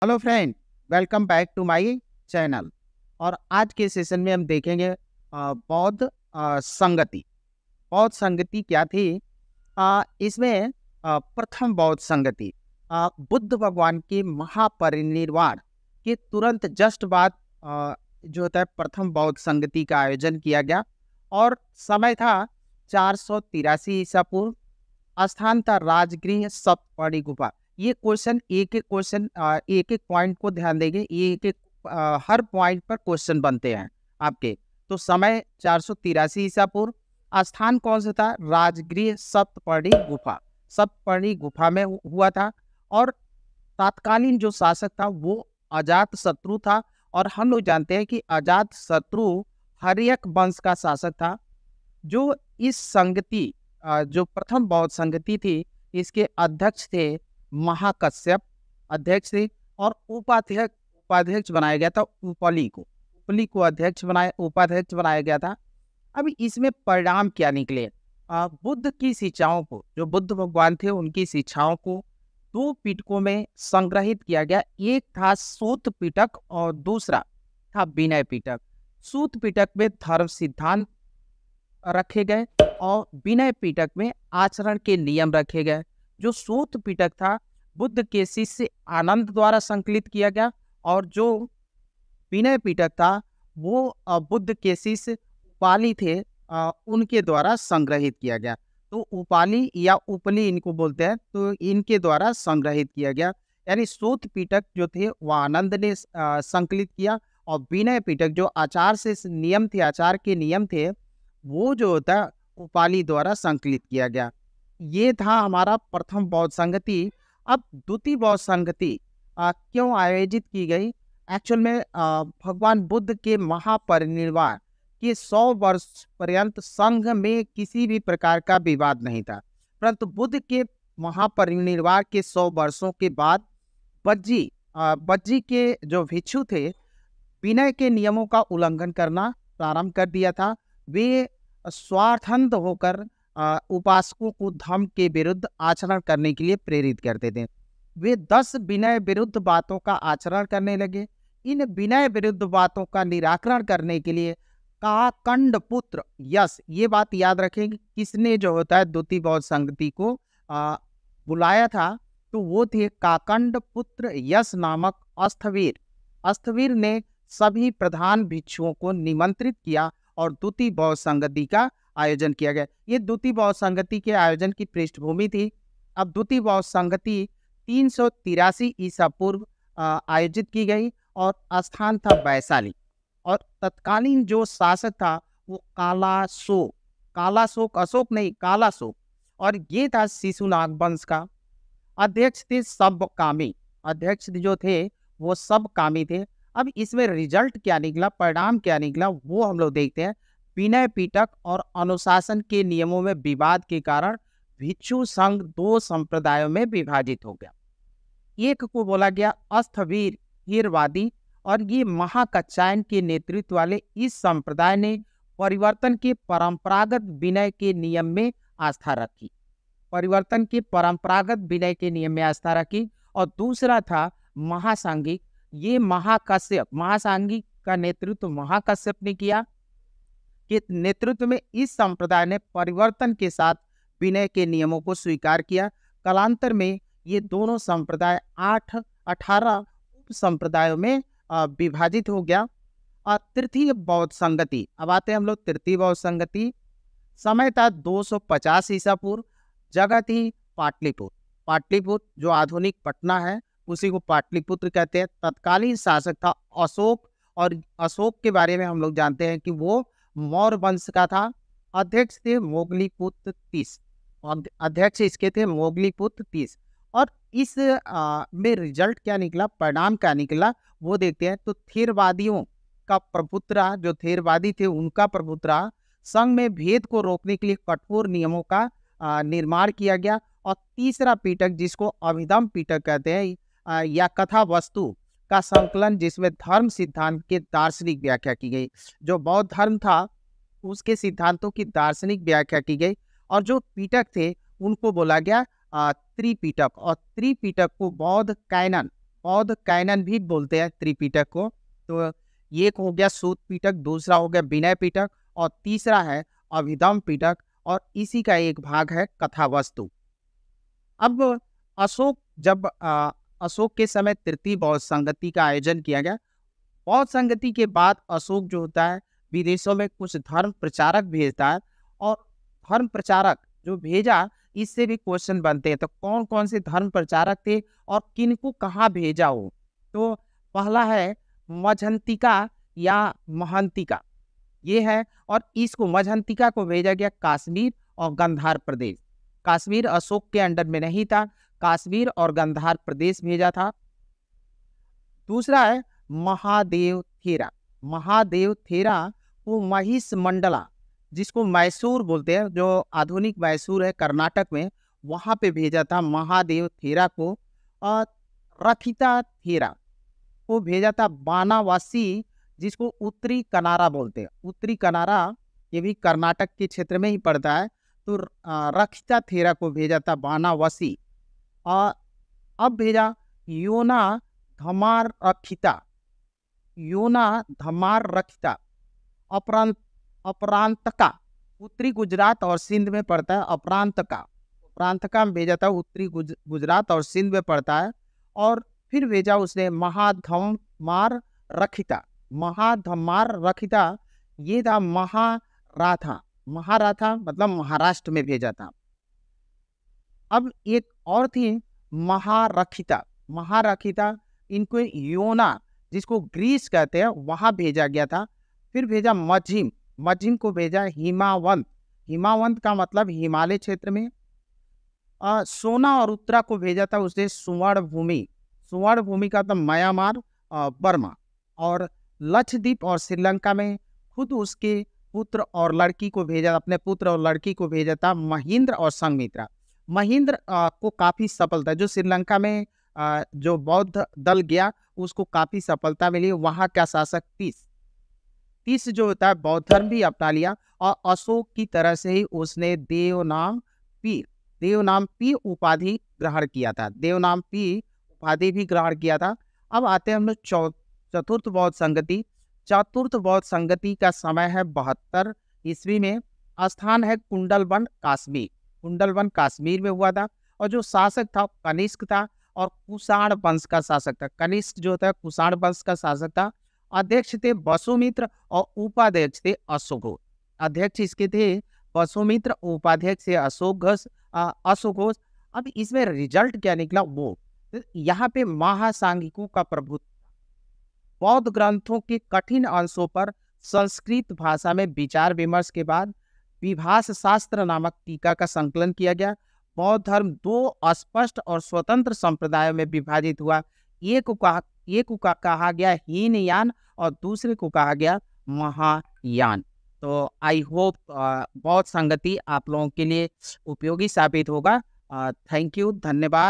Hello friend, welcome back to my channel. और आज के सेशन में हम देखेंगे बौद्ध संगति। बौद्ध संगति क्या थी? इसमें प्रथम बौद्ध संगति बुद्ध भगवान के महापरिनिर्वाण के तुरंत जस्ट बाद जो होता है प्रथम बौद्ध संगति का आयोजन किया गया। और समय था 483 ईसा पूर्व। स्थान था राजगृह सप्तपर्णी गुफा। ये क्वेश्चन एक एक पॉइंट को ध्यान देंगे। ये एक एक हर पॉइंट पर क्वेश्चन बनते हैं आपके। तो समय 483 ईसा पूर्व। स्थान कौन सा था? राजगृह सप्तपर्णी गुफा। सप्तपर्णी गुफा में हुआ था। और तत्कालीन जो शासक था वो अजात शत्रु था। और हम लोग जानते हैं कि अजात शत्रु हर्यक वंश का शासक था। जो इस संगति जो प्रथम बौद्ध संगति थी, इसके अध्यक्ष थे महाकश्यप, अध्यक्ष थे। और उपाध्यक्ष बनाया गया था उपली को उपाध्यक्ष बनाया गया था। अभी इसमें परिणाम क्या निकले? बुद्ध की शिक्षाओं को, जो बुद्ध भगवान थे उनकी शिक्षाओं को दो पिटकों में संग्रहित किया गया। एक था सूत पिटक और दूसरा था विनय पिटक। सूत पिटक में धर्म सिद्धांत रखे गए और विनय पिटक में आचरण के नियम रखे गए। जो सूत पिटक था बुद्ध के शिष्य आनंद द्वारा संकलित किया गया। और जो विनय पिटक था वो बुद्ध के शिष्य उपाली थे, उनके द्वारा संग्रहित किया गया। तो उपाली या उपली इनको बोलते हैं, तो इनके द्वारा संग्रहित किया गया। यानी सूत पिटक जो थे वह आनंद ने संकलित किया। और विनय पिटक जो आचार के नियम थे, वो जो होता है उपाली द्वारा संकलित किया गया। ये था हमारा प्रथम बौद्ध संगति। अब द्वितीय बौद्ध संगति क्यों आयोजित की गई? एक्चुअल में भगवान बुद्ध के महापरिनिर्वाण के 100 वर्ष पर्यंत संघ में किसी भी प्रकार का विवाद नहीं था। परंतु बुद्ध के महापरिनिर्वाण के 100 वर्षों के बाद बज्जी के जो भिक्षु थे, विनय के नियमों का उल्लंघन करना प्रारंभ कर दिया था। वे स्वार्थंत होकर उपासकों को धर्म के विरुद्ध आचरण करने के लिए प्रेरित करते थे। वे 10 विनय विरुद्ध बातों का आचरण करने लगे। इन विनय विरुद्ध बातों का निराकरण करने के लिए काकंड पुत्र यश, ये बात याद रखेंगे, किसने जो होता है द्वितीय बौद्ध संगति को बुलाया था? तो वो थे काकंड पुत्र यश नामक अस्थवीर। अस्थवीर ने सभी प्रधान भिक्षुओं को निमंत्रित किया और द्वितीय बौद्ध संगति का आयोजन किया गया। ये द्वितीय बौद्ध संगति के आयोजन की पृष्ठभूमि थी। अब द्वितीय बौद्ध संगति 383 ईसा पूर्व आयोजित की गई और स्थान था वैशाली। और तत्कालीन जो शासक था वो कालाशोक अशोक नहीं, कालाशोक। और ये था शिशुनाग वंश का। अध्यक्ष थे सब कामी। अध्यक्ष जो थे वो सब कामी थे। अब इसमें रिजल्ट क्या निकला, परिणाम क्या निकला, वो हम लोग देखते हैं। विनय पिटक और अनुशासन के नियमों में विवाद के कारण भिक्षु संघ 2 संप्रदायों में विभाजित हो गया। एक को बोला गया अस्थवीर हीरवादी, और ये महाकच्चायन के नेतृत्व वाले इस संप्रदाय ने परिवर्तन के परंपरागत विनय के नियम में आस्था रखी। और दूसरा था महासांगिक। ये महासांगिक का नेतृत्व महाकश्यप ने किया। के नेतृत्व में इस संप्रदाय ने परिवर्तन के साथ विनय के नियमों को स्वीकार किया। कालांतर में ये दोनों संप्रदाय 18 उप संप्रदायों में विभाजित हो गया। और तृतीय बौद्ध संगति, अब आते हैं हम लोग तृतीय बौद्ध संगति। समय था 250 ईसा पूर्व। जगह थी पाटलिपुत्र जो आधुनिक पटना है, उसी को पाटलिपुत्र कहते हैं। तत्कालीन शासक था अशोक, और अशोक के बारे में हम लोग जानते हैं कि वो मौर्य वंश का था। अध्यक्ष थे मोगलीपुत्र 30। अध्यक्ष इसके थे मोगलीपुत्र 30। और इस में रिजल्ट क्या निकला, परिणाम क्या निकला, वो देखते हैं। तो थेरवादियों का प्रपुत्रा, जो थेरवादी थे उनका प्रपुत्रा, संघ में भेद को रोकने के लिए कठोर नियमों का निर्माण किया गया। और तीसरा पिटक, जिसको अभिधम पिटक कहते हैं, या कथा वस्तु का संकलन, जिसमें धर्म सिद्धांत के दार्शनिक व्याख्या की गई। जो बौद्ध धर्म था उसके सिद्धांतों की दार्शनिक व्याख्या की गई। और जो पिटक थे उनको बोला गया त्रिपिटक। और त्रिपिटक को बौद्ध कैनन बौद्ध कैनन भी बोलते हैं त्रिपिटक को। तो एक हो गया सूत पिटक, दूसरा हो गया विनय पिटक और तीसरा है अभिधम पिटक और इसी का एक भाग है कथावस्तु। अब अशोक के समय तृतीय बौद्ध संगति का आयोजन किया गया। बौद्ध संगति के बाद अशोक जो होता है विदेशों में कुछ धर्म प्रचारक भेजता है और धर्म प्रचारक जो भेजा इससे भी क्वेश्चन बनते हैं। तो कौन कौन से धर्म प्रचारक थे और किनको कहाँ भेजा हो? तो पहला है मझंतिका या महंतिका, ये है। और इसको मझंतिका को भेजा गया कश्मीर और गांधार प्रदेश। कश्मीर अशोक के अंडर में नहीं था, कश्मीर और गांधार प्रदेश भेजा था। दूसरा है महादेव थेरा। महादेव थेरा को महिष मंडला, जिसको मैसूर बोलते हैं, जो आधुनिक मैसूर है कर्नाटक में, वहां पे भेजा था महादेव थेरा को। और रखिता थेरा को भेजा था बानावासी, जिसको उत्तरी कनारा बोलते हैं। उत्तरी कनारा ये भी कर्नाटक के क्षेत्र में ही पड़ता है। तो रखिता थेरा को भेजा था बानावासी। और अब भेजा योना धमार रखिता। योना धमार रखिता अपरांतका, उत्तरी गुजरात और सिंध में पड़ता है। अपरांतका में भेजा था, उत्तरी गुजरात और सिंध में पड़ता है। और फिर भेजा उसने महाधमार रखिता। महाधमार रखिता ये था महाराथा। महाराथा मतलब महाराष्ट्र में भेजा था। अब एक और थी महारखिता। महारखिता इनको योना, जिसको ग्रीस कहते हैं, वहां भेजा गया था। फिर भेजा मझिम। मझिम को भेजा हिमावंत। हिमावंत का मतलब हिमालय क्षेत्र में। सोना और उत्तरा को भेजा था उसने सुवर्ण भूमि। सुवर्ण भूमि का तो म्यांमार, बर्मा। और लक्षद्वीप और श्रीलंका में खुद उसके पुत्र और लड़की को भेजा, अपने पुत्र और लड़की को भेजा था महेंद्र और संघमित्रा। महेंद्र को काफी सफलता, जो श्रीलंका में जो बौद्ध दल गया उसको काफी सफलता मिली। वहां का शासक तीस जो होता है बौद्ध धर्म भी अपना लिया। और अशोक की तरह से ही उसने देवनाम पी उपाधि ग्रहण किया था। देवनाम पी उपाधि भी ग्रहण किया था। अब आते हैं हम लोग चतुर्थ बौद्ध संगति। चतुर्थ बौद्ध संगति का समय है 72 ईस्वी में। स्थान है कुंडलवन काश्मीर। कुंडलवन काश्मीर में हुआ था। और जो शासक था कनिष्क था और कुषाण वंश का शासक था। कनिष्क जो था कुषाण वंश का शासक था। अध्यक्ष थे वसुमित्र और उपाध्यक्ष थे अशोक। अध्यक्ष इसके थे वसुमित्र, उपाध्यक्ष थे अशोक। अब इसमें रिजल्ट क्या निकला वो, यहाँ पे महासांघिकों का प्रभुत्व। बौद्ध ग्रंथों के कठिन अंशों पर संस्कृत भाषा में विचार विमर्श के बाद विभाष शास्त्र नामक टीका का संकलन किया गया। बौद्ध धर्म 2 अस्पष्ट और स्वतंत्र संप्रदायों में विभाजित हुआ। एक को कहा गया हीनयान और दूसरे को कहा गया महायान। तो आई होप बौद्ध संगति आप लोगों के लिए उपयोगी साबित होगा। थैंक यू, धन्यवाद।